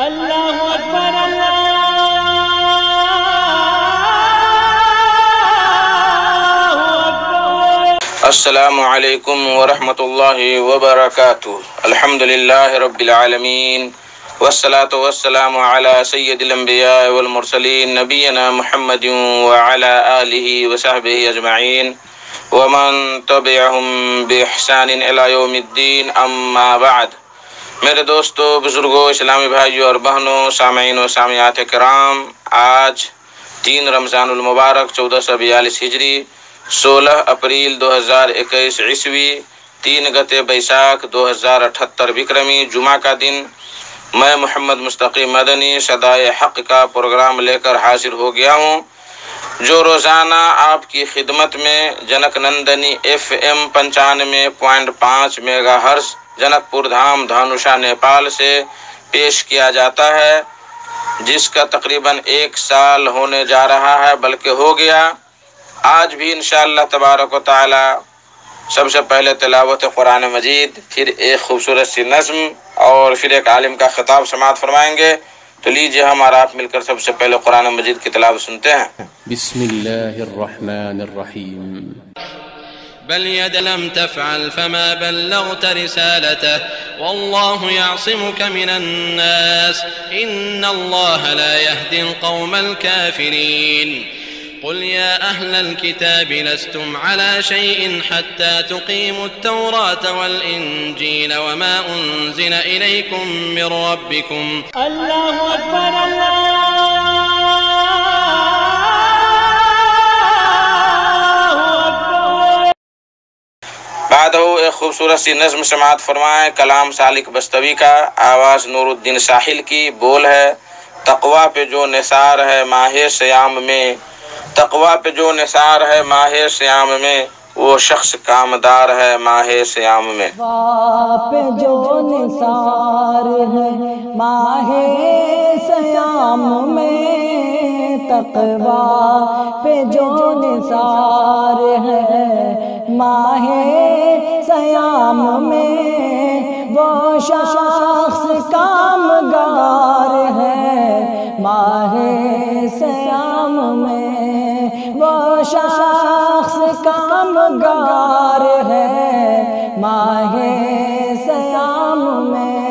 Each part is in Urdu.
اللہ اکبر اللہ اکبر۔ السلام علیکم ورحمۃ اللہ وبرکاتہ۔ الحمدللہ رب العالمین والصلاة والسلام علی سید الانبیاء والمرسلین نبینا محمد وعلی آلہ وصحبہ اجمعین ومن تبعہم بإحسان الی یوم الدین، اما بعد۔ میرے دوستو، بزرگوں، اسلامی بھائیوں اور بہنوں، سامعین و سامعات کرام، آج 3 رمضان المبارک 1442 ہجری، 16 اپریل 2021 عیسوی، 3 گتے بیساکھ 2078 وکرمی جمعہ کا دن، میں محمد مستقیم مدنی صدائے حق کا پروگرام لے کر حاضر ہو گیا ہوں، جو روزانہ آپ کی خدمت میں Janak Nandini FM 95.5 megahertz Janakpur Dham دھانوشا Nepal سے پیش کیا جاتا ہے، جس کا تقریباً 1 سال ہونے جا رہا ہے، بلکہ ہو گیا۔ آج بھی انشاءاللہ تبارک و تعالی سب سے پہلے تلاوت قرآن مجید، پھر ایک خوبصورت سی نظم اور پھر ایک عالم کا خطاب سماعت فرمائیں گے۔ تو لیجئے ہم اور آپ مل کر سب سے پہلے قرآن مجید کی تلاوت سنتے ہیں۔ بسم اللہ الرحمن الرحیم۔ بل يد لم تفعل فما بلغت رسالته والله يعصمك من الناس إن الله لا يهدي القوم الكافرين قل يا أهل الكتاب لستم على شيء حتى تقيموا التوراة والإنجيل وما أنزل إليكم من ربكم اللہ اکبر اللہ اکبر۔ بعد ہو ایک خوبصورت سی نظم سماعت فرمائیں، کلام سالک بستوی کا، آواز نور الدین ساحل کی، بول ہے: تقویٰ پہ جو نثار ہے ماہ سیام میں، تقویٰ پہ جو نثار ہے ماہ سیام میں، وہ شخص کامدار ہے ماہ سیام میں۔ تقویٰ پہ جو نثار ہے ماہ سیام میں، تقویٰ پہ جو نثار ہے ماہ سیام میں، وہ شخص کامگار ہے ماہ سیام میں، وہ شخص کامگار ہے ماہ سیام میں۔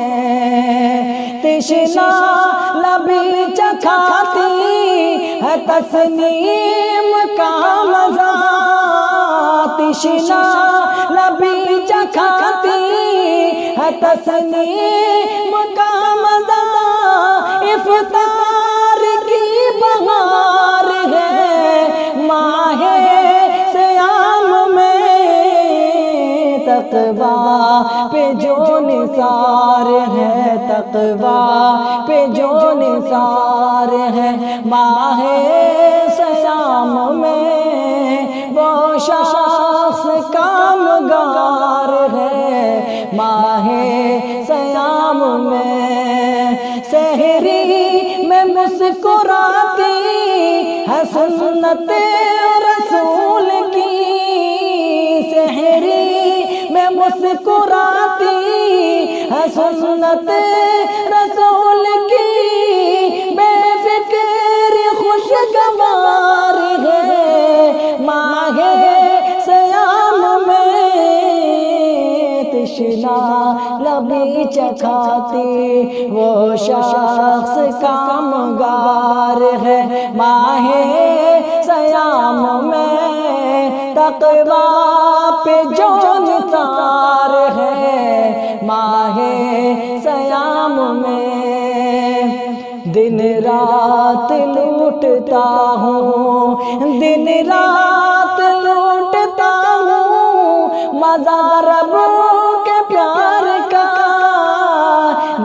تشنا لبی چکھاتی ہے تسنیم کا مزہ، تشنا لبی چکھاتی ہے تسنیم کا مزہ، افطار کی بہار ہے ماہ سیام میں، تقویٰ پہ جو نثار ہے، تقویٰ پہ جو نثار ہے ماہ سیام میں، وہ شخص کامگار ہے ماہ سیام میں۔ سحری میں مسکراتی ہے سنت رسول کی، سحری میں مسکراتی ہے سنت رسول کی، بے فکر خوشگوار ہے ماہ سیام میں، تشنا لبی چکھاتی وہ شخص کامگار ہے ماہ سیام میں، تقویٰ پہ جو نثار ہے ماہ سیام میں۔ دن رات لوٹتا ہوں، دن رات لوٹتا ہوں مزہ رب کے پیار کا،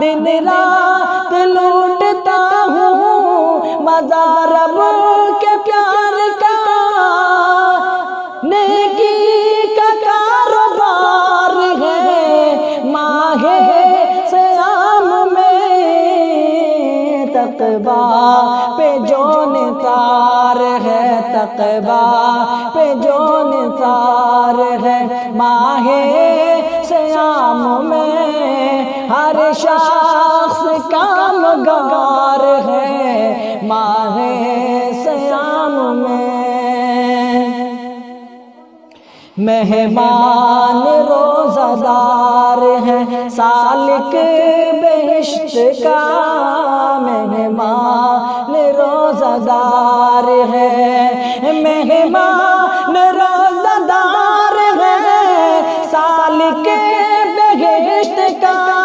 دن رات لوٹتا ہوں مزہ رب کے پیار کا، نیکی کا کاروبار ہے ماہ سیام میں، تقویٰ پہ جو نثار ہے، تقویٰ پہ جو نثار ہے ماہ سیام میں، ہر شخص کامگار گار ہے ماہ صیام میں، مہمان روزہ دار ہے سالک بہشت کا، مہمان روزہ دار ہے، مہمان روزہ دار ہے سالک بہشت کا،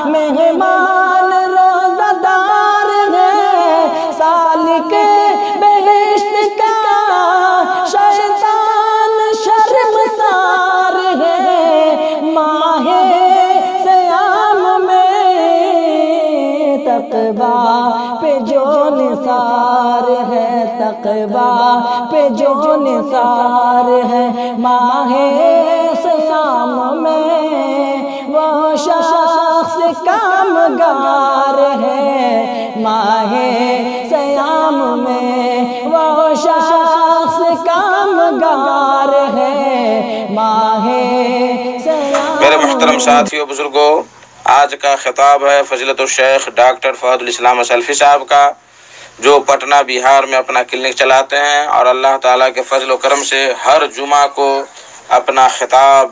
مہمان روزہ دار ہے سالک بہشت کا، شیطان شرمسار ہے ماہ صیام میں، تقویٰ پہ جو نثار ہے، تقویٰ پہ جو نثار ہے ماہ صیام میں، وہ شخص کامگار ہے ماہ صیام میں، وہ شخص کامگار ہے ماہ صیام۔ میرے محترم ساتھیو بزرگوں، آج کا خطاب ہے فضیلت الشیخ ڈاکٹر فہد الاسلام اسلفی صاحب کا، جو پٹنہ بہار میں اپنا کلینک چلاتے ہیں اور اللہ تعالیٰ کے فضل و کرم سے ہر جمعہ کو اپنا خطاب،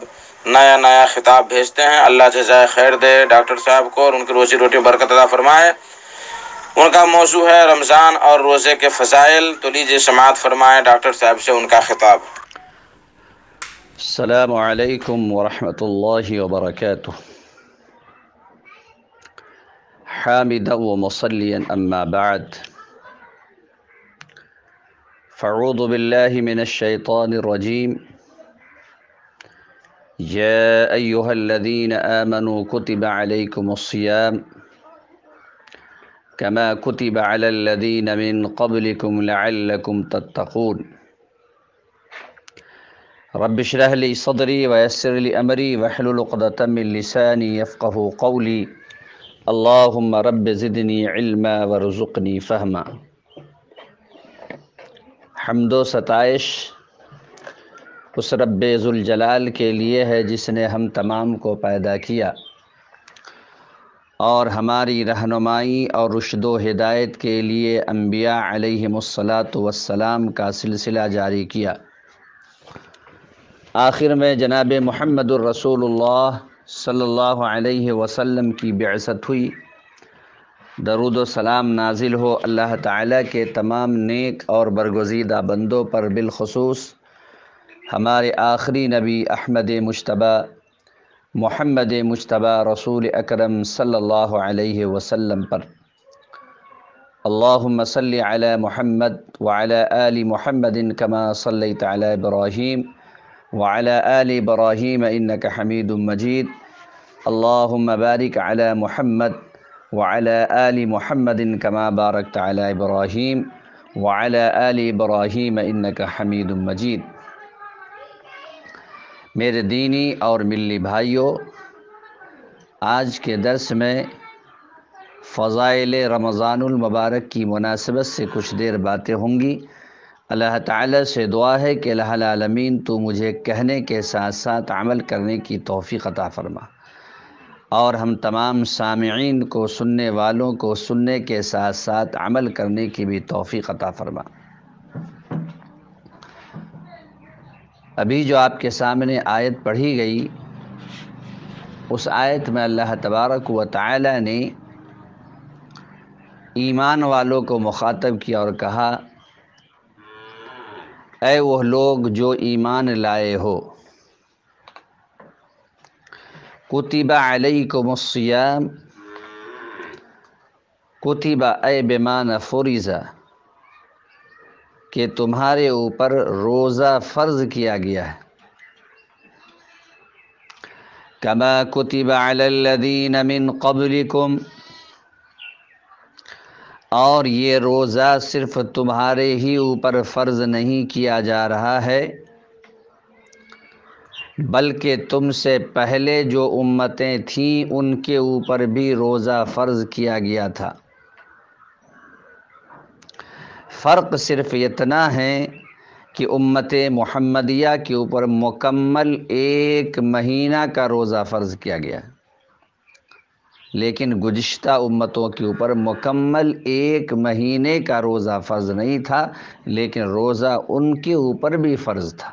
نیا خطاب بھیجتے ہیں۔ اللہ جزائے خیر دے ڈاکٹر صاحب کو اور ان کی روزی روٹی برکت عطا فرمائے۔ ان کا موضوع ہے رمضان اور روزے کے فضائل، تو لیجیے سماعت فرمائیں ڈاکٹر صاحب سے ان کا خطاب۔ السلام علیکم ورحمۃ اللہ وبرکاتہ۔ حامدا ومصلیا اما بعد، فاعوذ باللہ من الشیطان الرجیم، یا ایہا الذین آمنوا کتب علیکم الصیام کما کتب علی الذین من قبلکم لعلکم تتقون، رب اشرح لی صدری ویسر لی امری واحلل عقدۃ من لسانی یفقہوا قولی، اللہم رب زدنی علما وارزقنی فہما۔ حمد و ستائش اس رب ذوالجلال کے لیے ہے جس نے ہم تمام کو پیدا کیا اور ہماری رہنمائی اور رشد و ہدایت کے لیے انبیاء علیہم الصلاۃ والسلام کا سلسلہ جاری کیا۔ آخر میں جناب محمد الرسول اللہ صلی اللہ علیہ وسلم کی بعثت ہوئی، درود و سلام نازل ہو اللہ تعالیٰ کے تمام نیک اور برگزیدہ بندوں پر، بالخصوص ہمارے آخری نبی احمد مجتبی محمد مجتبی رسول اکرم صلی اللہ علیہ وسلم پر۔ اللہم صلی علی محمد وعلی آل محمد کما صلیت علی ابراہیم وعلی آل ابراہیم انک حمید مجید، اللہم بارک علی محمد وعلی آل محمد کما بارکت علی ابراہیم وعلی آل ابراہیم انک حمید مجید۔ میرے دینی اور ملی بھائیوں، آج کے درس میں فضائل رمضان المبارک کی مناسبت سے کچھ دیر باتیں ہوں گی۔ اللہ تعالیٰ سے دعا ہے کہ الہ العالمین تو مجھے کہنے کے ساتھ ساتھ عمل کرنے کی توفیق عطا فرما، اور ہم تمام سامعین کو، سننے والوں کو سننے کے ساتھ ساتھ عمل کرنے کی بھی توفیق عطا فرما۔ ابھی جو آپ کے سامنے آیت پڑھی گئی، اس آیت میں اللہ تبارک و تعالی نے ایمان والوں کو مخاطب کیا اور کہا، اے وہ لوگ جو ایمان لائے ہو، کتب علیکم الصیام، کتب اے بمعنی فرض، کہ تمہارے اوپر روزہ فرض کیا گیا ہے، کما کتب علی الذین من قبلکم، اور یہ روزہ صرف تمہارے ہی اوپر فرض نہیں کیا جا رہا ہے، بلکہ تم سے پہلے جو امتیں تھیں ان کے اوپر بھی روزہ فرض کیا گیا تھا۔ فرق صرف اتنا ہے کہ امت محمدیہ کے اوپر مکمل 1 مہینہ کا روزہ فرض کیا گیا، لیکن گزشتہ امتوں کے اوپر مکمل 1 مہینے کا روزہ فرض نہیں تھا، لیکن روزہ ان کے اوپر بھی فرض تھا۔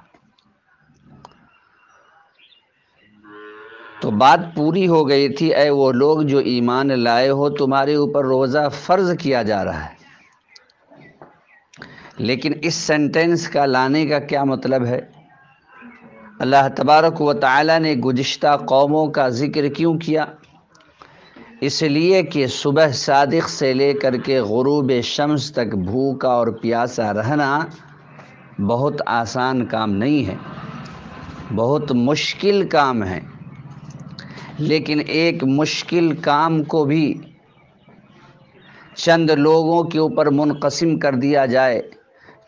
تو بات پوری ہو گئی تھی، اے وہ لوگ جو ایمان لائے ہو، تمہارے اوپر روزہ فرض کیا جا رہا ہے۔ لیکن اس سینٹنس کا لانے کا کیا مطلب ہے؟ اللہ تبارک و تعالی نے گزشتہ قوموں کا ذکر کیوں کیا؟ اس لیے کہ صبح صادق سے لے کر کے غروب شمس تک بھوکا اور پیاسا رہنا بہت آسان کام نہیں ہے، بہت مشکل کام ہے۔ لیکن ایک مشکل کام کو بھی چند لوگوں کے اوپر منقسم کر دیا جائے،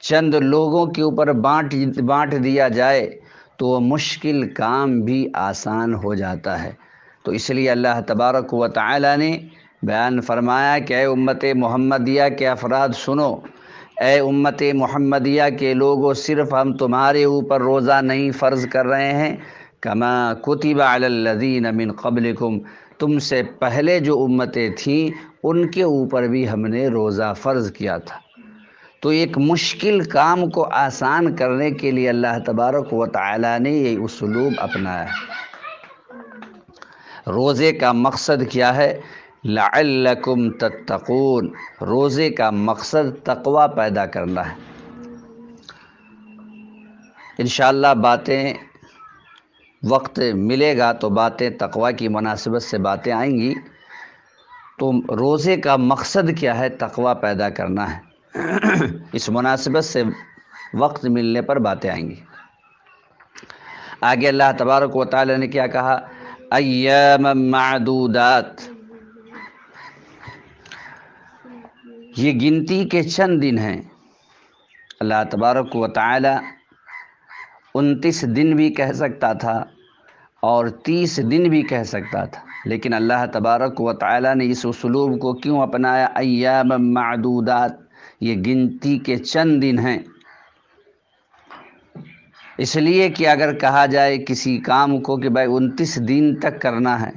چند لوگوں کے اوپر بانٹ دیا جائے تو وہ مشکل کام بھی آسان ہو جاتا ہے۔ تو اس لیے اللہ تبارک و تعالی نے بیان فرمایا کہ اے امت محمدیہ کے افراد سنو، اے امت محمدیہ کے لوگوں، صرف ہم تمہارے اوپر روزہ نہیں فرض کر رہے ہیں، کما کتب علی الذین من قبلکم، تم سے پہلے جو امتیں تھیں ان کے اوپر بھی ہم نے روزہ فرض کیا تھا۔ تو ایک مشکل کام کو آسان کرنے کے لیے اللہ تبارک و تعالی نے یہ اسلوب اپنایا ہے۔ روزے کا مقصد کیا ہے؟ لعلکم تتقون، روزے کا مقصد تقوی پیدا کرنا ہے۔ انشاءاللہ باتیں وقت ملے گا تو باتیں تقوی کی مناسبت سے باتیں آئیں گی۔ تو روزے کا مقصد کیا ہے؟ تقوی پیدا کرنا ہے۔ اس مناسبت سے وقت ملنے پر باتیں آئیں گی۔ آگے اللہ تبارک و تعالی نے کیا کہا؟ ایام معدودات، یہ گنتی کے چند دن ہیں۔ اللہ تبارک و تعالی 29 دن بھی کہہ سکتا تھا اور 30 دن بھی کہہ سکتا تھا، لیکن اللہ تبارک و تعالی نے اس اسلوب کو کیوں اپنایا؟ ایام معدودات، یہ گنتی کے چند دن ہیں۔ اس لیے کہ اگر کہا جائے کسی کام کو کہ بھائی 29 دن تک کرنا ہے،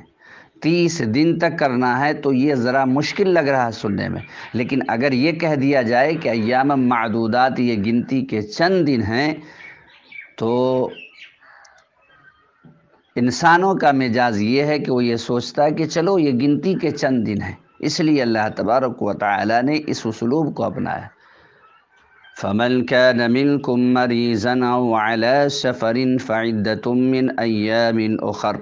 30 دن تک کرنا ہے، تو یہ ذرا مشکل لگ رہا ہے سننے میں۔ لیکن اگر یہ کہہ دیا جائے کہ ایام معدودات، یہ گنتی کے چند دن ہیں، تو انسانوں کا مزاج یہ ہے کہ وہ یہ سوچتا ہے کہ چلو یہ گنتی کے چند دن ہیں۔ اس لیے اللہ تبارک و تعالی نے اس اسلوب کو اپنایا۔ فَمَنْ كَانَ مِنْكُمْ مَرِيضًا أَوْ عَلَى سَفَرٍ فَعِدَّةٌ مِّنْ أَيَّامٍ أُخَرَ۔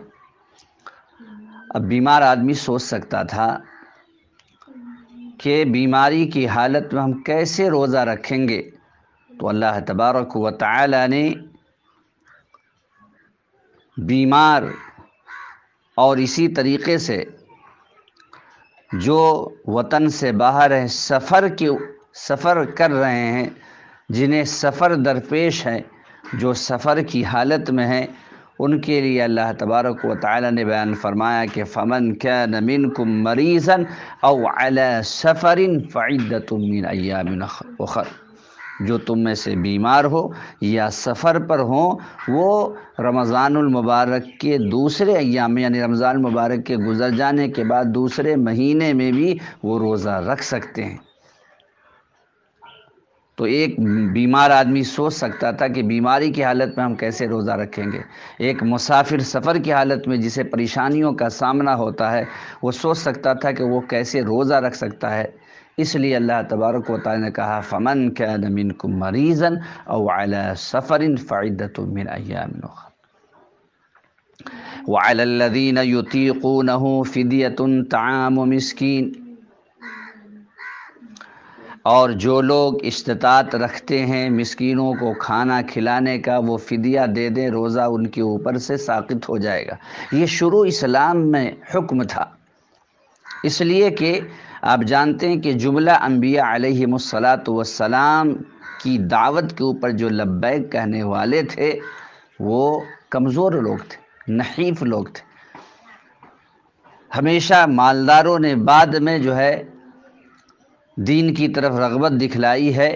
اب بیمار آدمی سوچ سکتا تھا کہ بیماری کی حالت میں ہم کیسے روزہ رکھیں گے، تو اللہ تبارک و تعالی نے بیمار اور اسی طریقے سے جو وطن سے باہر ہیں، سفر کر رہے ہیں، جنہیں سفر درپیش ہے، جو سفر کی حالت میں ہیں، ان کے لیے اللہ تبارک و تعالی نے بیان فرمایا کہ فَمَنْ كَانَ مِنْكُمْ مَرِيضًا أَوْ عَلَى سَفَرٍ فَعِدَّةٌ مِّنْ أَيَّامٍ أُخَرَ، جو تم میں سے بیمار ہو یا سفر پر ہوں، وہ رمضان المبارک کے دوسرے ایام، یعنی رمضان المبارک کے گزر جانے کے بعد دوسرے مہینے میں بھی وہ روزہ رکھ سکتے ہیں۔ تو ایک بیمار آدمی سوچ سکتا تھا کہ بیماری کی حالت میں ہم کیسے روزہ رکھیں گے۔ ایک مسافر سفر کی حالت میں جسے پریشانیوں کا سامنا ہوتا ہے، وہ سوچ سکتا تھا کہ وہ کیسے روزہ رکھ سکتا ہے۔ اس لیے اللہ تبارک و تعالی نے کہا فَمَنْ كَانَ مِنْكُمْ مَرِيضًا أَوْ عَلَى سَفَرٍ فَعِدَّةٌ مِّنْ أَيَّامٍ أُخَرَ وَعَلَى الَّذِينَ يُطِيقُونَهُ فِدْيَةٌ طَعَامُ مِسْكِينٍ، اور جو لوگ استطاعت رکھتے ہیں مسکینوں کو کھانا کھلانے کا، وہ فدیہ دے دیں، روزہ ان کے اوپر سے ساقط ہو جائے گا۔ یہ شروع اسلام میں حکم تھا، اس لیے کہ آپ جانتے ہیں کہ جملہ انبیاء علیہم الصلاۃ والسلام کی دعوت کے اوپر جو لبیک کہنے والے تھے وہ کمزور لوگ تھے، نحیف لوگ تھے۔ ہمیشہ مالداروں نے بعد میں جو ہے دین کی طرف رغبت دکھلائی ہے،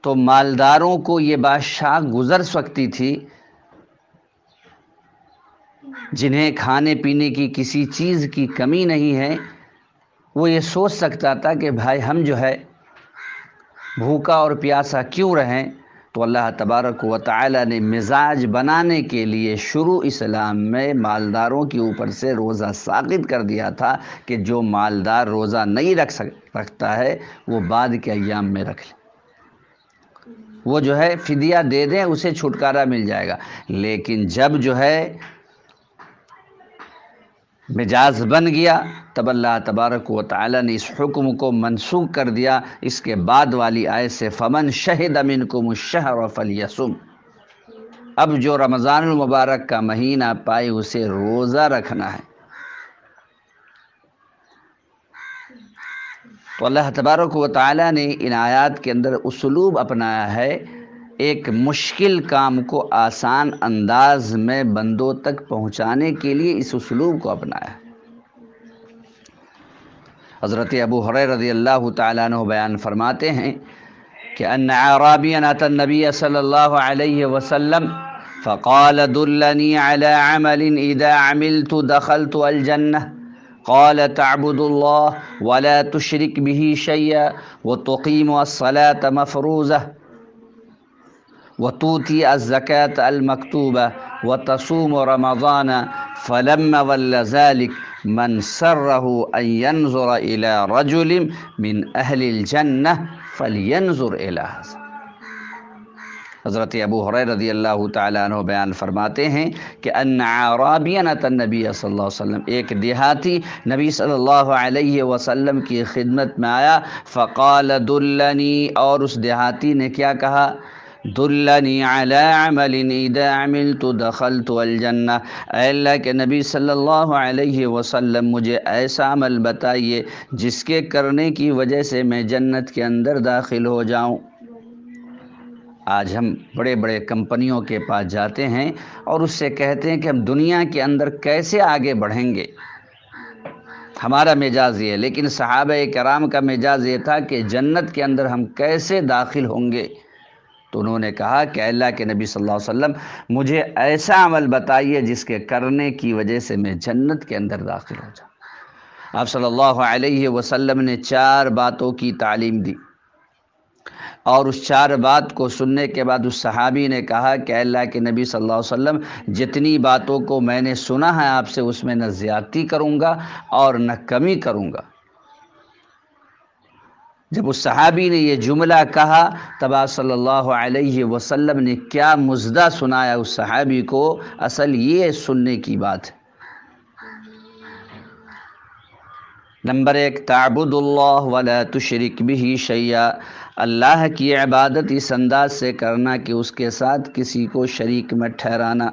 تو مالداروں کو یہ بات شاق گزر سکتی تھی جنہیں کھانے پینے کی کسی چیز کی کمی نہیں ہے، وہ یہ سوچ سکتا تھا کہ بھائی ہم جو ہے بھوکا اور پیاسا کیوں رہیں، تو اللہ تبارک و تعالی نے مزاج بنانے کے لیے شروع اسلام میں مالداروں کے اوپر سے روزہ ساقط کر دیا تھا کہ جو مالدار روزہ نہیں رکھتا ہے وہ بعد کے ایام میں رکھ لے، وہ جو ہے فدیہ دے دیں، اسے چھٹکارا مل جائے گا۔ لیکن جب جو ہے مجاز بن گیا تب اللہ تبارک و تعالی نے اس حکم کو منسوخ کر دیا۔ اس کے بعد والی آیت سے فمن شہد منکم الشہر فلیصم، اب جو رمضان المبارک کا مہینہ پائے اسے روزہ رکھنا ہے۔ تو اللہ تبارک و تعالی نے ان آیات کے اندر اسلوب اپنایا ہے، ایک مشکل کام کو آسان انداز میں بندوں تک پہنچانے کے لیے اس اسلوب کو اپنایا ہے۔ حضرت ابو ہریرہ رضی اللہ تعالیٰ عنہ بیان فرماتے ہیں کہ ان اعرابیا اتى النبی صلی اللہ علیہ وسلم فقال دلنی علی عمل اذا عملت دخلت الجنہ قال تعبد اللہ ولا تشرک به شیئا وتقیم الصلاة مفروضہ وتؤتي الزكاة المكتوبة وتصوم رمضان فلما ول ذلك من سره أن ينظر إلى رجل من أهل الجنة فلينظر إلى هذا۔ حضرت ابو ہریرہ رضی اللہ تعالیٰ عنہ بیان فرماتے ہیں کہ ان اعرابیا اتى النبی صلی اللہ علیہ وسلم، ایک دیہاتی نبی صلی اللہ علیہ وسلم کی خدمت میں آیا، فقال دلنی، اور اس دیہاتی نے کیا کہا، دلنی علی عمل اذا عملت دخلت الجنہ، اے اللہ کے نبی صلی اللہ علیہ وسلم مجھے ایسا عمل بتائیے جس کے کرنے کی وجہ سے میں جنت کے اندر داخل ہو جاؤں۔ آج ہم بڑے بڑے کمپنیوں کے پاس جاتے ہیں اور اس سے کہتے ہیں کہ ہم دنیا کے اندر کیسے آگے بڑھیں گے، ہمارا مزاج یہ ہے، لیکن صحابہ کرام کا مزاج یہ تھا کہ جنت کے اندر ہم کیسے داخل ہوں گے۔ تو انہوں نے کہا کہ اللہ کے نبی صلی اللہ علیہ وسلم مجھے ایسا عمل بتائیے جس کے کرنے کی وجہ سے میں جنت کے اندر داخل ہو جاؤں۔ آپ صلی اللہ علیہ وسلم نے 4 باتوں کی تعلیم دی، اور اس 4 بات کو سننے کے بعد اس صحابی نے کہا کہ اللہ کے نبی صلی اللہ علیہ وسلم جتنی باتوں کو میں نے سنا ہے آپ سے اس میں نہ زیادتی کروں گا اور نہ کمی کروں گا۔ جب اس صحابی نے یہ جملہ کہا تب آپ صلی اللہ علیہ وسلم نے کیا مژدہ سنایا اس صحابی کو، اصل یہ سننے کی بات ہے۔ نمبر 1، تعبد اللہ ولا تشرک به شیئا، اللہ کی عبادت اس انداز سے کرنا کہ اس کے ساتھ کسی کو شریک مت ٹھہرانا۔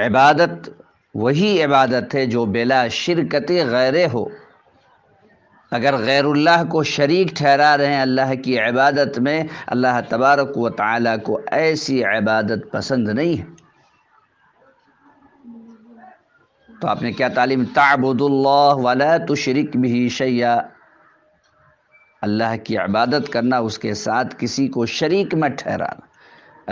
عبادت وہی عبادت ہے جو بلا شرکت غیرے ہو۔ اگر غیر اللہ کو شریک ٹھہرا رہے ہیں اللہ کی عبادت میں، اللہ تبارک و تعالیٰ کو ایسی عبادت پسند نہیں ہے۔ تو آپ نے کیا تعلیم، تعبد اللہ ولا تشرک به شیئا، اللہ کی عبادت کرنا، اس کے ساتھ کسی کو شریک مت ٹھہرانا۔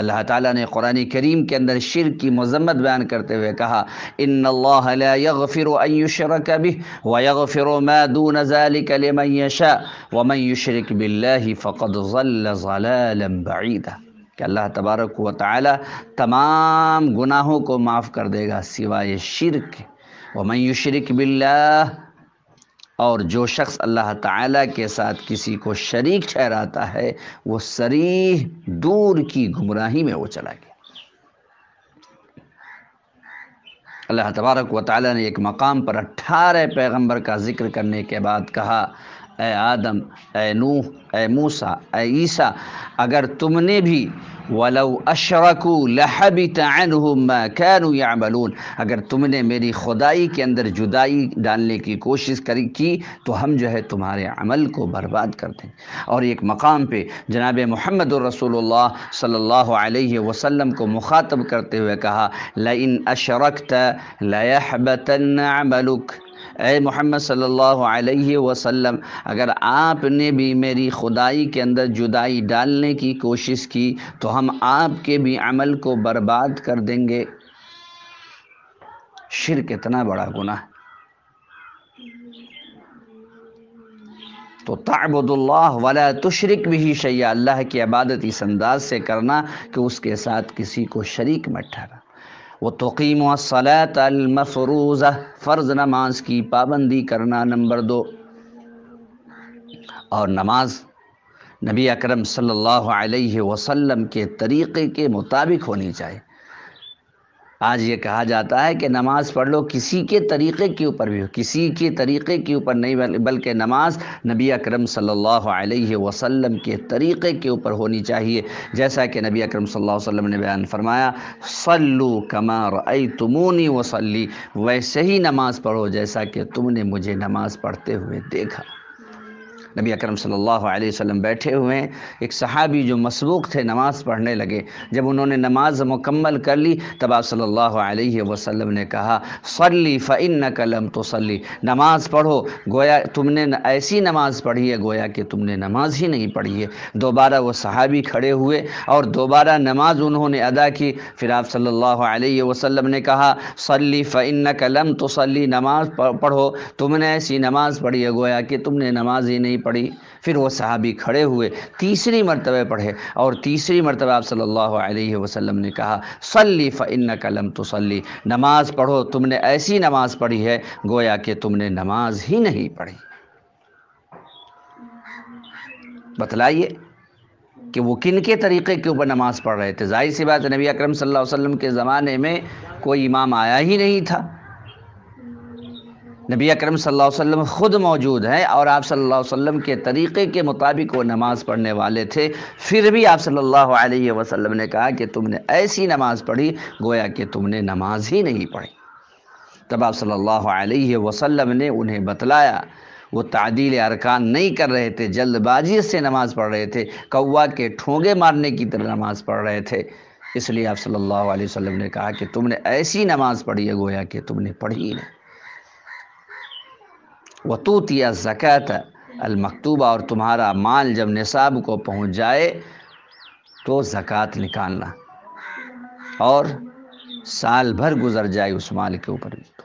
اللہ تعالیٰ نے قرآن کریم کے اندر شرک کی مذمت بیان کرتے ہوئے کہا، ان اللہ لا یغفر ان یشرک بہ ویغفر ما دون ذلک لمن یشاء ومن یشرک باللہ فقد ضل ضلالا بعیدا، کہ اللہ تبارک و تعالی تمام گناہوں کو معاف کر دے گا سوائے شرک کے۔ ومن یشرک باللہ، اور جو شخص اللہ تعالیٰ کے ساتھ کسی کو شریک ٹھہراتا ہے وہ صریح دور کی گمراہی میں وہ چلا گیا۔ اللہ تبارک و تعالیٰ نے ایک مقام پر 18 پیغمبر کا ذکر کرنے کے بعد کہا، اے آدم، اے نوح، اے موسیٰ، اے عیسیٰ، اگر تم نے بھی وَلَوْ أَشْرَكُوا لَحَبِطَ عَنْهُمْ مَا كَانُوا يَعْمَلُونَ، اگر تم نے میری خدائی کے اندر جدائی ڈالنے کی کوشش کی تو ہم جو ہے تمہارے عمل کو برباد کر دیں۔ اور ایک مقام پہ جناب محمد رسول اللہ صلی اللہ علیہ وسلم کو مخاطب کرتے ہوئے کہا، لَإِنْ أَشْرَكْتَ لَيَحْبَطَنَّ عَمَلُكَ، اے محمد صلی اللہ علیہ وسلم اگر آپ نے بھی میری خدائی کے اندر جدائی ڈالنے کی کوشش کی تو ہم آپ کے بھی عمل کو برباد کر دیں گے۔ شرک اتنا بڑا گناہ ہے۔ تو تعبد اللہ ولا تشرک بہ شیئا، اللہ کی عبادت اس انداز سے کرنا کہ اس کے ساتھ کسی کو شریک مت ٹھہرا۔ وتقیم الصلاۃ المفروضہ، فرض نماز کی پابندی کرنا نمبر 2۔ اور نماز نبی اکرم صلی اللہ علیہ وسلم کے طریقے کے مطابق ہونی چاہیے۔ آج یہ کہا جاتا ہے کہ نماز پڑھ لو، کسی کے طریقے کے اوپر بھی ہو، کسی کے طریقے کے اوپر نہیں، بلکہ نماز نبی اکرم صلی اللہ علیہ وسلم کے طریقے کے اوپر ہونی چاہیے، جیسا کہ نبی اکرم صلی اللہ علیہ وسلم نے بیان فرمایا، صلو کما رأیتمونی وصلی، ویسے ہی نماز پڑھو جیسا کہ تم نے مجھے نماز پڑھتے ہوئے دیکھا۔ نبی اکرم صلی اللہ علیہ وسلم بیٹھے ہوئے ہیں، ایک صحابی جو مسبوق تھے نماز پڑھنے لگے، جب انہوں نے نماز مکمل کر لی تب آپ صلی اللہ علیہ وسلم نے کہا، صلی فإنک لم تصلی، نماز پڑھو، گویا تم نے ایسی نماز پڑھی ہے گویا کہ تم نے نماز ہی نہیں پڑھی ہے۔ دوبارہ وہ صحابی کھڑے ہوئے اور دوبارہ نماز انہوں نے ادا کی، پھر آپ صلی اللہ علیہ وسلم نے کہا، صلی فإنک لم تصلی، نماز پڑھو، تم نے ایسی نماز پڑھی ہے گویا کہ تم نے نماز ہی نہیں پڑھی۔ پھر وہ صحابی کھڑے ہوئے، تیسری مرتبہ پڑھے اور تیسری مرتبہ آپ صلی اللہ علیہ وسلم نے کہا، صلی فإنک لم تصلی، نماز پڑھو، تم نے ایسی نماز پڑھی ہے گویا کہ تم نے نماز ہی نہیں پڑھی۔ بتلائیے کہ وہ کن کے طریقے کے اوپر نماز پڑھ رہے تھے؟ ظاہر سی بات ہے نبی اکرم صلی اللہ علیہ وسلم کے زمانے میں کوئی امام آیا ہی نہیں تھا، نبی اکرم صلی اللہ علیہ وسلم خود موجود ہیں اور آپ صلی اللہ علیہ وسلم کے طریقے کے مطابق وہ نماز پڑھنے والے تھے، پھر بھی آپ صلی اللہ علیہ وسلم نے کہا کہ تم نے ایسی نماز پڑھی گویا کہ تم نے نماز ہی نہیں پڑھی۔ تب آپ صلی اللہ علیہ وسلم نے انہیں بتلایا، وہ تعدیل ارکان نہیں کر رہے تھے، جلد بازی سے نماز پڑھ رہے تھے، کوا کے ٹھونگے مارنے کی طرح نماز پڑھ رہے تھے، اس لیے آپ صلی اللہ علیہ وسلم نے کہا کہ تم نے ایسی نماز پڑھی ہے گویا کہ تم نے پڑھی ہی نہیں۔ وَتُؤْتِيَ الزَّكَاةَ المکتوبہ، اور تمہارا مال جب نصاب کو پہنچ جائے تو زکوٰۃ نکالنا، اور سال بھر گزر جائے اس مال کے اوپر بھی تو۔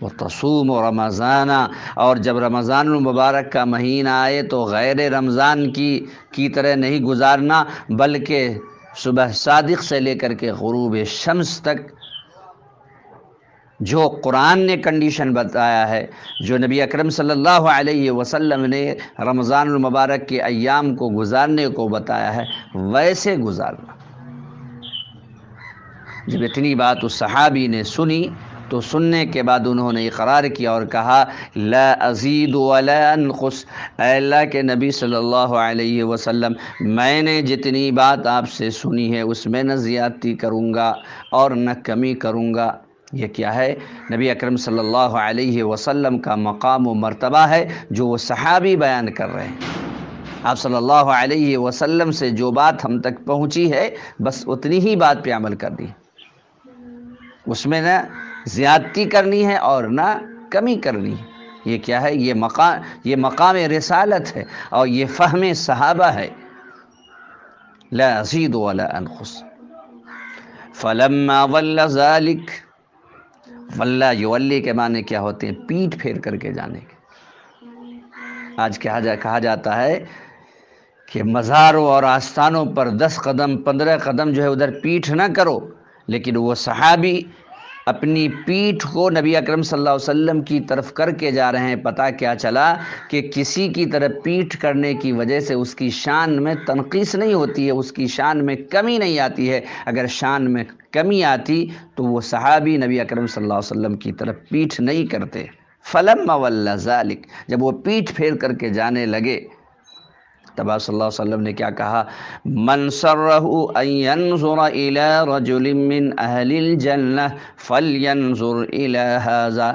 وَتَصُومُ رَمَضَانَ، اور جب رمضان المبارک کا مہینہ آئے تو غیر رمضان کی طرح نہیں گزارنا، بلکہ صبح صادق سے لے کر کے غروب شمس تک جو قرآن نے کنڈیشن بتایا ہے، جو نبی اکرم صلی اللہ علیہ وسلم نے رمضان المبارک کے ایام کو گزارنے کو بتایا ہے، ویسے گزارنا۔ جب اتنی بات اس صحابی نے سنی تو سننے کے بعد انہوں نے اقرار کیا اور کہا، لا ازید ولا انقص، اے اللہ کے نبی صلی اللہ علیہ وسلم، میں نے جتنی بات آپ سے سنی ہے اس میں نہ زیادتی کروں گا اور نہ کمی کروں گا۔ یہ کیا ہے؟ نبی اکرم صلی اللہ علیہ وسلم کا مقام و مرتبہ ہے جو وہ صحابی بیان کر رہے ہیں۔ آپ صلی اللہ علیہ وسلم سے جو بات ہم تک پہنچی ہے بس اتنی ہی بات پہ عمل کرنی ہے، اس میں نہ زیادتی کرنی ہے اور نہ کمی کرنی ہے۔ یہ کیا ہے؟ یہ مقام رسالت ہے اور یہ فہم صحابہ ہے۔ لا ازید ولا انقص۔ فلما ول ذلک، واللہ یولی کے معنی کیا ہوتے ہیں؟ پیٹھ پھیر کر کے جانے کے۔ آج کہا جاتا ہے کہ مزاروں اور آستانوں پر 10 قدم 15 قدم جو ہے ادھر پیٹھ نہ کرو، لیکن وہ صحابی اپنی پیٹھ کو نبی اکرم صلی اللہ علیہ وسلم کی طرف کر کے جا رہے ہیں۔ پتہ کیا چلا کہ کسی کی طرف پیٹھ کرنے کی وجہ سے اس کی شان میں تنقیص نہیں ہوتی ہے، اس کی شان میں کمی نہیں آتی ہے۔ اگر شان میں کمی آتی تو وہ صحابی نبی اکرم صلی اللہ علیہ وسلم کی طرف پیٹھ نہیں کرتے۔ فلما ول ذلک، جب وہ پیٹھ پھیر کر کے جانے لگے تب آپ صلی اللہ علیہ وسلم نے کیا کہا؟ من سرہ ان ینظر الی رجل من اہل الجنہ فلینظر الی ھذا،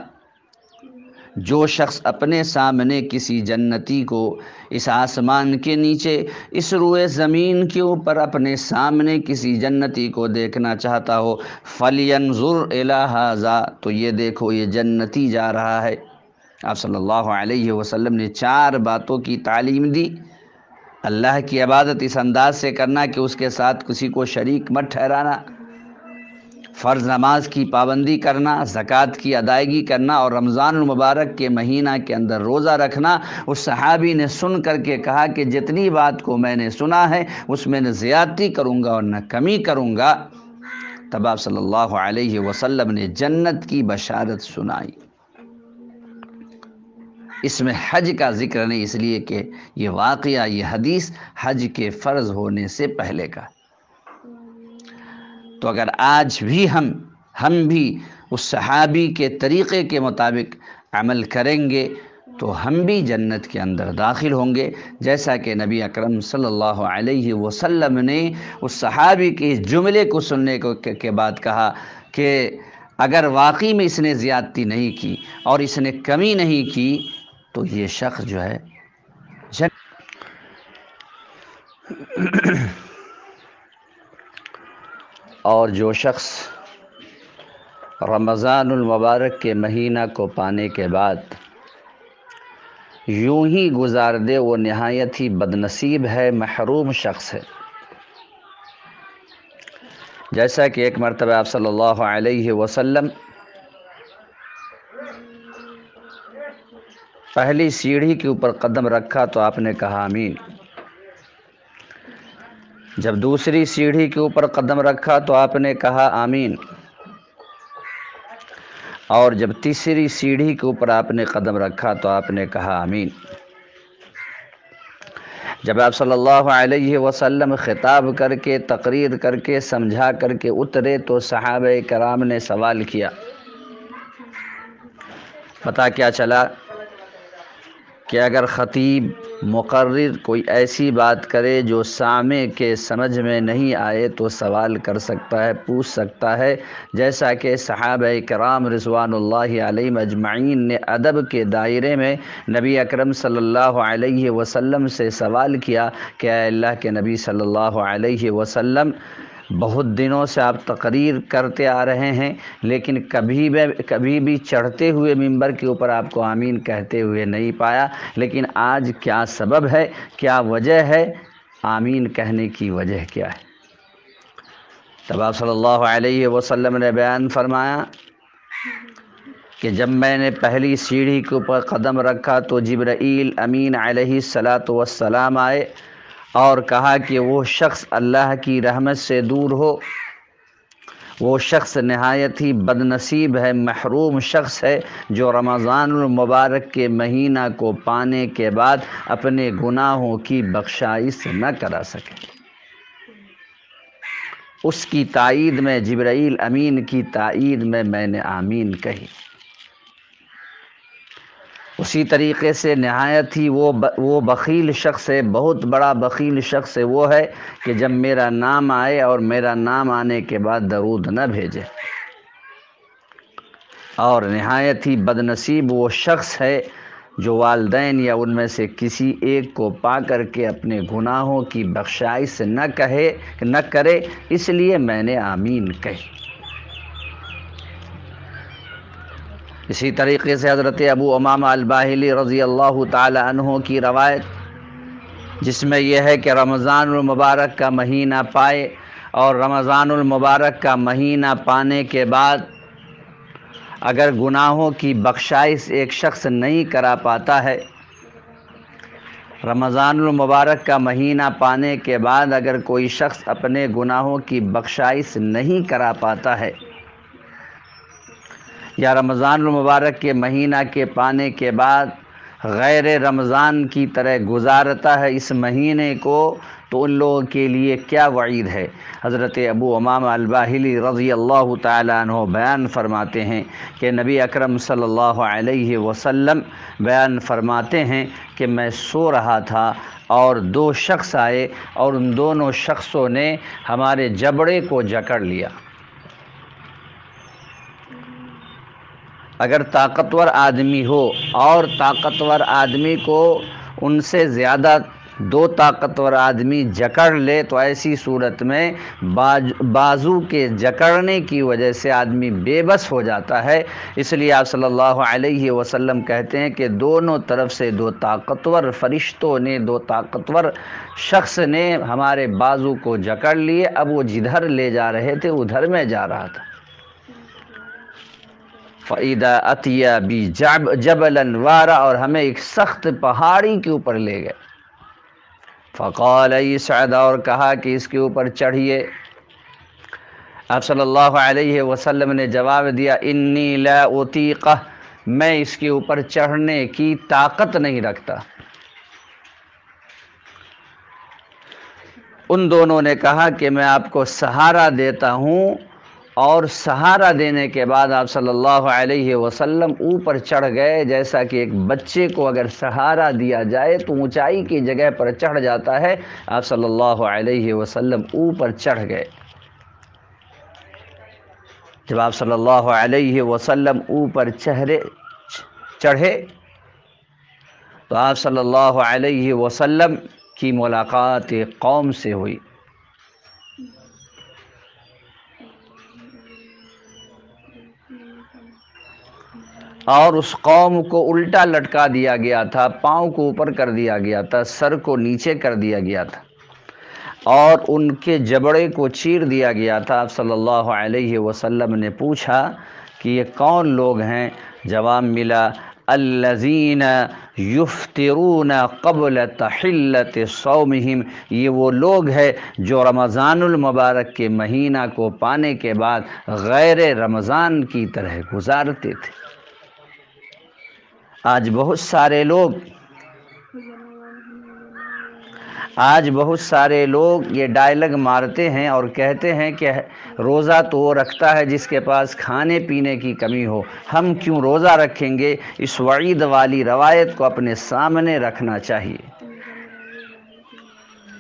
جو شخص اپنے سامنے کسی جنتی کو اس آسمان کے نیچے، اس روئے زمین کے اوپر اپنے سامنے کسی جنتی کو دیکھنا چاہتا ہو، فلینظر الی ھذا، تو یہ دیکھو یہ جنتی جا رہا ہے۔ آپ صلی اللہ علیہ وسلم نے 4 باتوں کی تعلیم دی۔ اللہ کی عبادت اس انداز سے کرنا کہ اس کے ساتھ کسی کو شریک مت ٹھہرانا، فرض نماز کی پابندی کرنا، زکوٰۃ کی ادائیگی کرنا اور رمضان المبارک کے مہینہ کے اندر روزہ رکھنا، اس صحابی نے سن کر کے کہا کہ جتنی بات کو میں نے سنا ہے اس میں نہ زیادتی کروں گا اور نہ کمی کروں گا۔ تب آپ صلی اللہ علیہ وسلم نے جنت کی بشارت سنائی۔ اس میں حج کا ذکر نہیں، اس لیے کہ یہ واقعہ، یہ حدیث حج کے فرض ہونے سے پہلے کا۔ تو اگر آج بھی ہم بھی اس صحابی کے طریقے کے مطابق عمل کریں گے تو ہم بھی جنت کے اندر داخل ہوں گے، جیسا کہ نبی اکرم صلی اللہ علیہ وسلم نے اس صحابی کے اس جملے کو سننے کے بعد کہا کہ اگر واقعی میں اس نے زیادتی نہیں کی اور اس نے کمی نہیں کی تو یہ شخص جو ہے اور جو شخص رمضان المبارک کے مہینہ کو پانے کے بعد یوں ہی گزار دے وہ نہایت ہی بدنصیب ہے، محروم شخص ہے۔ جیسا کہ ایک مرتبہ آپ صلی اللہ علیہ وسلم پہلی سیڑھی کے اوپر قدم رکھا تو آپ نے کہا آمین، جب دوسری سیڑھی کے اوپر قدم رکھا تو آپ نے کہا آمین، اور جب تیسری سیڑھی کے اوپر آپ نے قدم رکھا تو آپ نے کہا آمین۔ جب آپ صلی اللہ علیہ وسلم خطاب کر کے، تقریر کر کے، سمجھا کر کے اترے تو صحابہ کرام نے سوال کیا، پتہ کیا چلا کہ اگر خطیب مقرر کوئی ایسی بات کرے جو سامع کے سمجھ میں نہیں آئے تو سوال کر سکتا ہے، پوچھ سکتا ہے، جیسا کہ صحابہ کرام رضوان اللہ علیہم اجمعین نے ادب کے دائرے میں نبی اکرم صلی اللہ علیہ وسلم سے سوال کیا کہ اے اللہ کے نبی صلی اللہ علیہ وسلم، بہت دنوں سے آپ تقریر کرتے آ رہے ہیں لیکن کبھی بھی چڑھتے ہوئے ممبر کے اوپر آپ کو آمین کہتے ہوئے نہیں پایا، لیکن آج کیا سبب ہے، کیا وجہ ہے، آمین کہنے کی وجہ کیا ہے؟ تب آپ صلی اللہ علیہ وسلم نے بیان فرمایا کہ جب میں نے پہلی سیڑھی کے اوپر قدم رکھا تو جبرائیل امین علیہ السلام آئے اور کہا کہ وہ شخص اللہ کی رحمت سے دور ہو، وہ شخص نہایت ہی بدنصیب ہے، محروم شخص ہے جو رمضان المبارک کے مہینہ کو پانے کے بعد اپنے گناہوں کی بخشائش نہ کرا سکے۔ اس کی تائید میں، جبرائیل امین کی تائید میں نے آمین کہی۔ اسی طریقے سے نہایت ہی وہ بخیل شخص ہے، بہت بڑا بخیل شخص ہے، وہ ہے کہ جب میرا نام آئے اور میرا نام آنے کے بعد درود نہ بھیجے، اور نہایت ہی بدنصیب وہ شخص ہے جو والدین یا ان میں سے کسی ایک کو پا کر کے اپنے گناہوں کی بخشائش نہ کرے، اس لیے میں نے آمین کہی۔ اسی طریقے سے حضرت ابو امامہ الباہلی رضی اللہ تعالی عنہ کی روایت، جس میں یہ ہے کہ رمضان المبارک کا مہینہ پائے اور رمضان المبارک کا مہینہ پانے کے بعد اگر گناہوں کی بخشائش ایک شخص نہیں کرا پاتا ہے، رمضان المبارک کا مہینہ پانے کے بعد اگر کوئی شخص اپنے گناہوں کی بخشائش نہیں کرا پاتا ہے، یا رمضان المبارک کے مہینہ کے پانے کے بعد غیر رمضان کی طرح گزارتا ہے اس مہینے کو، تو ان لوگوں کے لیے کیا وعید ہے۔ حضرت ابو امامہ الباہلی رضی اللہ تعالیٰ عنہ بیان فرماتے ہیں کہ نبی اکرم صلی اللہ علیہ وسلم بیان فرماتے ہیں کہ میں سو رہا تھا اور دو شخص آئے اور ان دونوں شخصوں نے ہمارے جبڑے کو جکڑ لیا۔ اگر طاقتور آدمی ہو اور طاقتور آدمی کو ان سے زیادہ دو طاقتور آدمی جکڑ لے تو ایسی صورت میں بازو کے جکڑنے کی وجہ سے آدمی بے بس ہو جاتا ہے، اس لیے آپ صلی اللہ علیہ وسلم کہتے ہیں کہ دونوں طرف سے دو طاقتور فرشتوں نے، دو طاقتور شخص نے ہمارے بازو کو جکڑ لیے، اب وہ جدھر لے جا رہے تھے ادھر میں جا رہا تھا۔ فَإِذَا أَتِيَا بِجَبَلًا وَارًا، اور ہمیں ایک سخت پہاڑی کے اوپر لے گئے. فَقَالَ اصْعَدْ، اور کہا کہ اس کے اوپر چڑھیے. آپ صلی اللہ علیہ وسلم نے جواب دیا انی لا اطیقہ، میں اس کے اوپر چڑھنے کی طاقت نہیں رکھتا. ان دونوں نے کہا کہ میں آپ کو سہارا دیتا ہوں، اور سہارا دینے کے بعد آپ صلی اللہ علیہ وسلم اوپر چڑھ گئے. جیسا کہ ایک بچے کو اگر سہارا دیا جائے تو اونچائی کی جگہ پر چڑھ جاتا ہے، آپ صلی اللہ علیہ وسلم اوپر چڑھ گئے. جب آپ صلی اللہ علیہ وسلم اوپر چڑھے تو آپ صلی اللہ علیہ وسلم کی ملاقات ایک قوم سے ہوئی. اور اس قوم کو الٹا لٹکا دیا گیا تھا، پاؤں کو اوپر کر دیا گیا تھا، سر کو نیچے کر دیا گیا تھا، اور ان کے جبڑے کو چیر دیا گیا تھا. آپ صلی اللہ علیہ وسلم نے پوچھا کہ یہ کون لوگ ہیں؟ جواب ملا الذین یفطرون قبل تحلۃ صومہم، یہ وہ لوگ ہیں جو رمضان المبارک کے مہینہ کو پانے کے بعد غیر رمضان کی طرح گزارتے تھے. آج بہت سارے لوگ یہ ڈائلگ مارتے ہیں اور کہتے ہیں کہ روزہ تو وہ رکھتا ہے جس کے پاس کھانے پینے کی کمی ہو، ہم کیوں روزہ رکھیں گے؟ اس وعید والی روایت کو اپنے سامنے رکھنا چاہیے.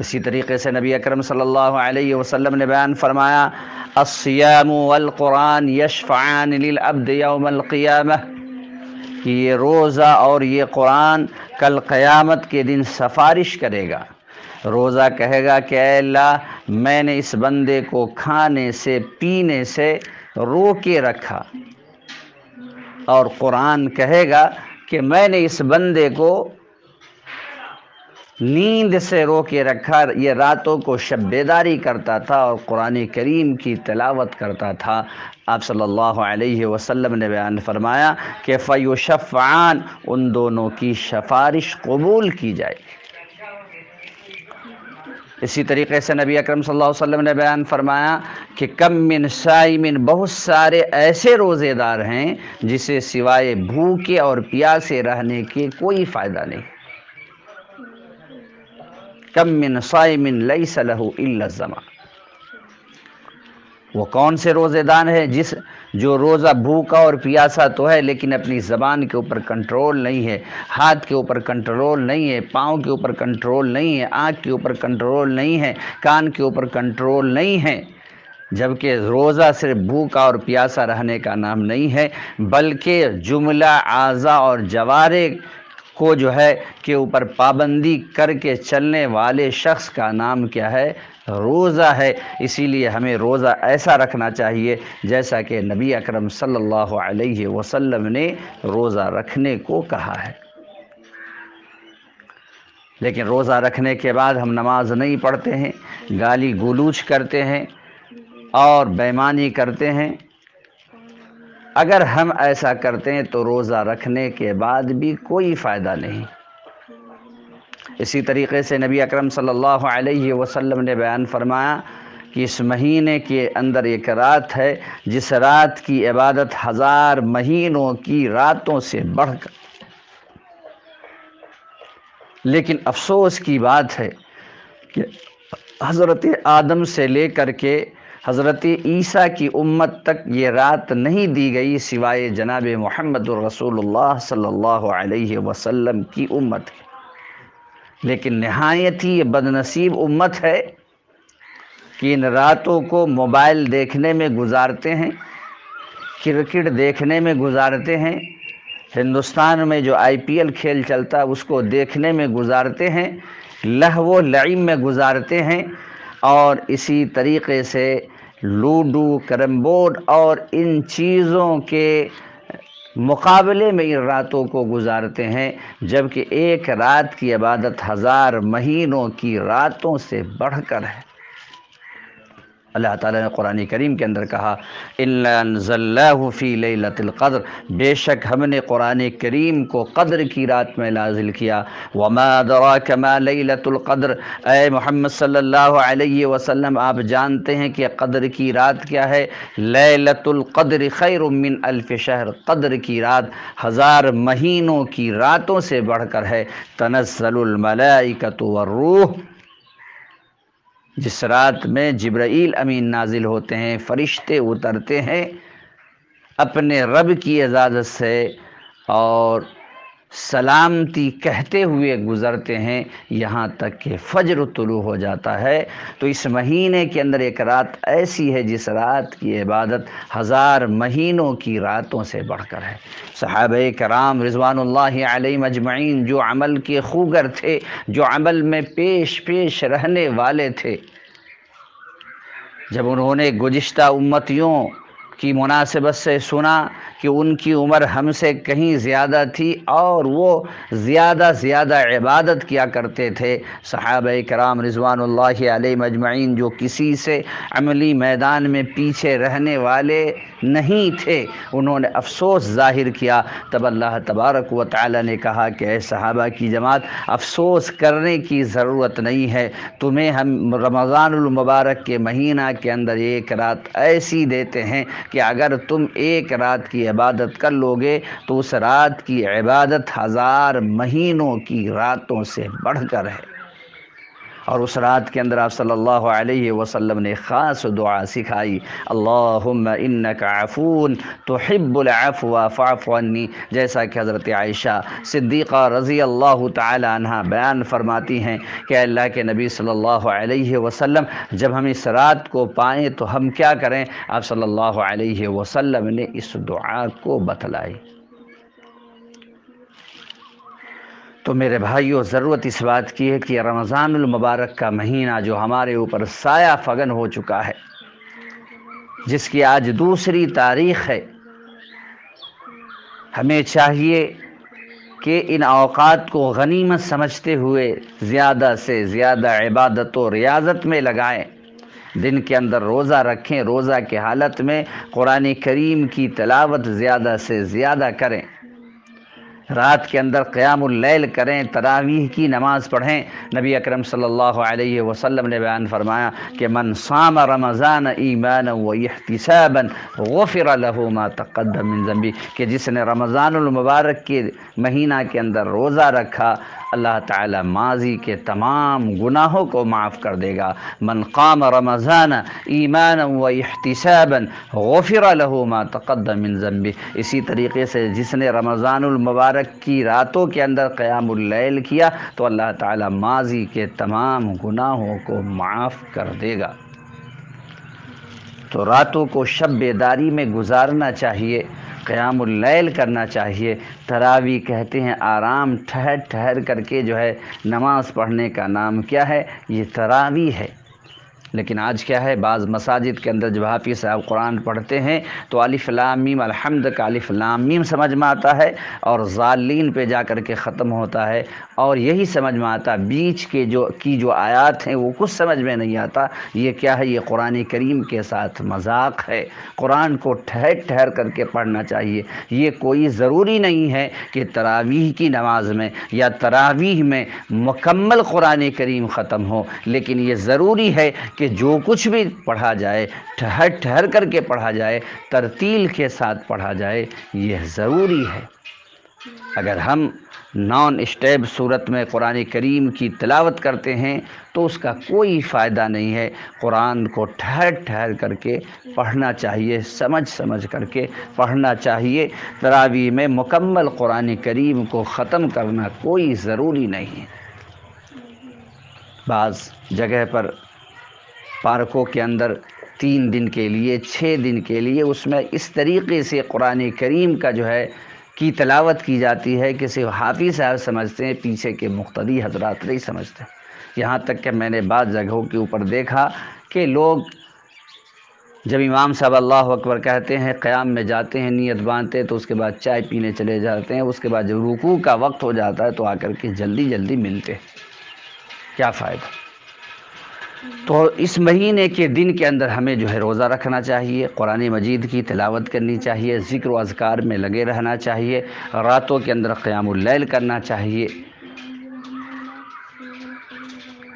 اسی طریقے سے نبی اکرم صلی اللہ علیہ وسلم نے بیان فرمایا الصیام والقرآن یشفعان للعبد یوم القیامہ، کہ یہ روزہ اور یہ قرآن کل قیامت کے دن سفارش کرے گا. روزہ کہے گا کہ اے اللہ میں نے اس بندے کو کھانے سے پینے سے روکے رکھا، اور قرآن کہے گا کہ میں نے اس بندے کو نیند سے روکے رکھا، یہ راتوں کو شب بیداری کرتا تھا اور قرآن کریم کی تلاوت کرتا تھا. آپ صلی اللہ علیہ وسلم نے بیان فرمایا کہ فیشفعان، ان دونوں کی سفارش قبول کی جائے. اسی طریقے سے نبی اکرم صلی اللہ علیہ وسلم نے بیان فرمایا کہ کم من صائم، بہت سارے ایسے روزے دار ہیں جسے سوائے بھوکے اور پیاسے رہنے کے کوئی فائدہ نہیں. کم من صائم لیس لہ الا الظما، وہ کون سے روزے دار ہیں جو روزہ بھوکا اور پیاسا تو ہے لیکن اپنی زبان کے اوپر کنٹرول نہیں ہے، ہاتھ کے اوپر کنٹرول نہیں ہے، پاؤں کے اوپر کنٹرول نہیں ہے، آنکھ کے اوپر کنٹرول نہیں ہے، کان کے اوپر کنٹرول نہیں ہے. جبکہ روزہ صرف بھوکا اور پیاسا رہنے کا نام نہیں ہے، بلکہ جملہ اعضاء اور جوارح کو جو ہے کہ اوپر پابندی کر کے چلنے والے شخص کا نام کیا ہے؟ روزہ ہے. اسی لیے ہمیں روزہ ایسا رکھنا چاہیے جیسا کہ نبی اکرم صلی اللہ علیہ وسلم نے روزہ رکھنے کو کہا ہے. لیکن روزہ رکھنے کے بعد ہم نماز نہیں پڑھتے ہیں، گالی گلوچ کرتے ہیں اور بےایمانی کرتے ہیں. اگر ہم ایسا کرتے ہیں تو روزہ رکھنے کے بعد بھی کوئی فائدہ نہیں. اسی طریقے سے نبی اکرم صلی اللہ علیہ وسلم نے بیان فرمایا کہ اس مہینے کے اندر ایک رات ہے جس رات کی عبادت 1000 مہینوں کی راتوں سے بڑھ کر. لیکن افسوس کی بات ہے کہ حضرت آدم سے لے کر کے حضرت عیسیٰ کی امت تک یہ رات نہیں دی گئی سوائے جناب محمد الرسول اللہ صلی اللہ علیہ وسلم کی امت. لیکن نہایت ہی بدنصیب امت ہے کہ ان راتوں کو موبائل دیکھنے میں گزارتے ہیں، کرکٹ دیکھنے میں گزارتے ہیں، ہندوستان میں جو IPL کھیل چلتا ہے اس کو دیکھنے میں گزارتے ہیں، لہو و لعب میں گزارتے ہیں، اور اسی طریقے سے لوڈو، کیرم بورڈ اور ان چیزوں کے مقابلے میں ان راتوں کو گزارتے ہیں. جبکہ ایک رات کی عبادت 1000 مہینوں کی راتوں سے بڑھ کر ہے. اللہ تعالیٰ نے قرآن کریم کے اندر کہا اِنَّا أَنزَلْنَاهُ فِي لَيْلَةِ الْقَدْرِ، بے شک ہم نے قرآن کریم کو قدر کی رات میں نازل کیا۔ وَمَا أَدْرَاكَ مَا لَيْلَةُ الْقَدْرِ، اے محمد صلی اللہ علیہ وسلم آپ جانتے ہیں کہ قدر کی رات کیا ہے؟ لیلۃ القدر خیر من الف شہر، قدر کی رات 1000 مہینوں کی راتوں سے بڑھ کر ہے۔ تنزل الملائکۃ والروح، جس رات میں جبرائیل امین نازل ہوتے ہیں، فرشتے اترتے ہیں اپنے رب کی اجازت سے اور سلامتی کہتے ہوئے گزرتے ہیں یہاں تک کہ فجر طلوع ہو جاتا ہے۔ تو اس مہینے کے اندر ایک رات ایسی ہے جس رات کی عبادت 1000 مہینوں کی راتوں سے بڑھ کر ہے۔ صحابہ کرام رضوان اللہ علیہم اجمعین جو عمل کے خوگر تھے، جو عمل میں پیش رہنے والے تھے، جب انہوں نے گزشتہ امتیوں کی مناسبت سے سنا کہ ان کی عمر ہم سے کہیں زیادہ تھی اور وہ زیادہ عبادت کیا کرتے تھے، صحابہ کرام رضوان اللہ علیہم اجمعین جو کسی سے عملی میدان میں پیچھے رہنے والے نہیں تھے، انہوں نے افسوس ظاہر کیا۔ تب اللہ تبارک و تعالی نے کہا کہ اے صحابہ کی جماعت، افسوس کرنے کی ضرورت نہیں ہے، تمہیں ہم رمضان المبارک کے مہینہ کے اندر ایک رات ایسی دیتے ہیں کہ اگر تم ایک رات کی عبادت کر لو گے تو اس رات کی عبادت 1000 مہینوں کی راتوں سے بڑھ کر ہے۔ اور اس رات کے اندر آپ صلی اللہ علیہ وسلم نے خاص دعا سکھائی، اللہم انک عفو تحب العفو فاعف عنی، جیسا کہ حضرت عائشہ صدیقہ رضی اللہ تعالی عنہ بیان فرماتی ہیں کہ اللہ کے نبی صلی اللہ علیہ وسلم جب ہم اس رات کو پائیں تو ہم کیا کریں؟ آپ صلی اللہ علیہ وسلم نے اس دعا کو بتلائی۔ تو میرے بھائیو، ضرورت اس بات کی ہے کہ رمضان المبارک کا مہینہ جو ہمارے اوپر سایہ فگن ہو چکا ہے، جس کی آج دوسری تاریخ ہے، ہمیں چاہیے کہ ان اوقات کو غنیمت سمجھتے ہوئے زیادہ سے زیادہ عبادت و ریاضت میں لگائیں۔ دن کے اندر روزہ رکھیں، روزہ کی حالت میں قرآن کریم کی تلاوت زیادہ سے زیادہ کریں، رات کے اندر قیام اللیل کریں، تراویح کی نماز پڑھیں۔ نبی اکرم صلی اللہ علیہ وسلم نے بیان فرمایا کہ من صام رمضان ایمانا و احتسابا غفر له ما تقدم من ذنبہ، کہ جس نے رمضان المبارک کے مہینہ کے اندر روزہ رکھا، اللہ تعالی ماضی کے تمام گناہوں کو معاف کر دے گا۔ من قام رمضان ایمانا و احتسابا غفر له ما تقدم من ذنبہ، اسی طریقے سے جس نے رمضان المبارک کی راتوں کے اندر قیام اللیل کیا تو اللہ تعالی ماضی کے تمام گناہوں کو معاف کر دے گا۔ تو راتوں کو شب بیداری میں گزارنا چاہیے، قیام اللیل کرنا چاہیے۔ تراویح کہتے ہیں آرام ٹھہر کر کے جو ہے نماز پڑھنے کا نام کیا ہے؟ یہ تراویح ہے۔ لیکن آج کیا ہے، بعض مساجد کے اندر جب حافظ صاحب قرآن پڑھتے ہیں تو الف لام میم الحمد کا الف لام میم سمجھ میں آتا ہے اور ضالین پہ جا کر کے ختم ہوتا ہے، اور یہی سمجھ میں آتا بیچ کے جو آیات ہیں وہ کچھ سمجھ میں نہیں آتا۔ یہ کیا ہے؟ یہ قرآن کریم کے ساتھ مذاق ہے۔ قرآن کو ٹھہر کر کے پڑھنا چاہیے۔ یہ کوئی ضروری نہیں ہے کہ تراویح کی نماز میں یا تراویح میں مکمل قرآن کریم ختم ہو، لیکن یہ ضروری ہے کہ جو کچھ بھی پڑھا جائے ٹھہر کر کے پڑھا جائے، ترتیل کے ساتھ پڑھا جائے، یہ ضروری ہے۔ اگر ہم نان اسٹیپ صورت میں قرآن کریم کی تلاوت کرتے ہیں تو اس کا کوئی فائدہ نہیں ہے۔ قرآن کو ٹھہر کر کے پڑھنا چاہیے، سمجھ کر کے پڑھنا چاہیے۔ تراویح میں مکمل قرآن کریم کو ختم کرنا کوئی ضروری نہیں ہے۔ بعض جگہ پر پارکوں کے اندر 3 دن کے لیے 6 دن کے لیے اس میں اس طریقے سے قرآن کریم کا جو ہے کی تلاوت کی جاتی ہے کہ صرف حافظ صاحب سمجھتے ہیں، پیچھے کے مقتدی حضرات نہیں سمجھتے۔ یہاں تک کہ میں نے بعض جگہوں کے اوپر دیکھا کہ لوگ جب امام صاحب اللہ اکبر کہتے ہیں قیام میں جاتے ہیں، نیت باندھتے ہیں، تو اس کے بعد چائے پینے چلے جاتے ہیں، اس کے بعد جب رکوع کا وقت ہو جاتا ہے تو آ کر کے جلدی ملتے ہیں۔ کیا فائدہ؟ تو اس مہینے کے دن کے اندر ہمیں جو ہے روزہ رکھنا چاہیے، قرآن مجید کی تلاوت کرنی چاہیے، ذکر و اذکار میں لگے رہنا چاہیے، راتوں کے اندر قیام اللیل کرنا چاہیے۔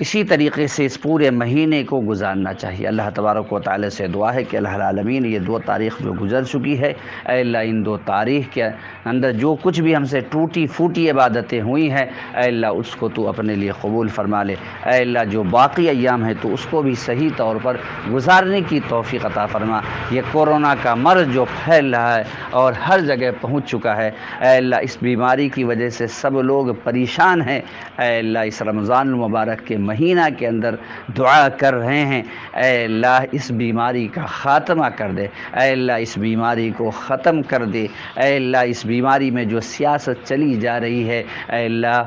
اسی طریقے سے اس پورے مہینے کو گزارنا چاہیے۔ اللہ تبارک و تعالی سے دعا ہے کہ اللہ العالمین یہ 2 تاریخ جو گزر چکی ہے، اے اللہ ان 2 تاریخ کے اندر جو کچھ بھی ہم سے ٹوٹی پھوٹی عبادتیں ہوئی ہیں، اے اللہ اس کو تو اپنے لیے قبول فرما لے۔ اے اللہ جو باقی ایام ہے تو اس کو بھی صحیح طور پر گزارنے کی توفیق عطا فرما۔ یہ کورونا کا مرض جو پھیل رہا ہے اور ہر جگہ پہنچ چکا ہے، اے اللہ اس بیماری کی وجہ سے سب لوگ پریشان ہیں۔ اے اللہ اس رمضان المبارک کے مہینہ کے اندر دعا کر رہے ہیں، اے اللہ اس بیماری کا خاتمہ کر دے، اے اللہ اس بیماری کو ختم کر دے، اے اللہ اس بیماری میں جو سیاست چلی جا رہی ہے، اے اللہ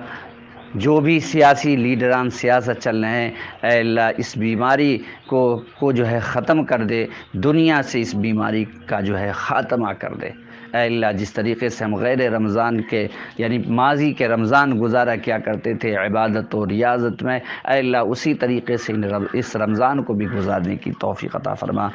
جو بھی سیاسی لیڈران سیاست چل رہے ہیں، اے اللہ اس بیماری کو جو ہے ختم کر دے، دنیا سے اس بیماری کا جو ہے خاتمہ کر دے۔ اے اللہ جس طریقے سے ہم غیر رمضان کے یعنی ماضی کے رمضان گزارا کیا کرتے تھے عبادت و ریاضت میں، اے اللہ اسی طریقے سے اس رمضان کو بھی گزارنے کی توفیق عطا فرما۔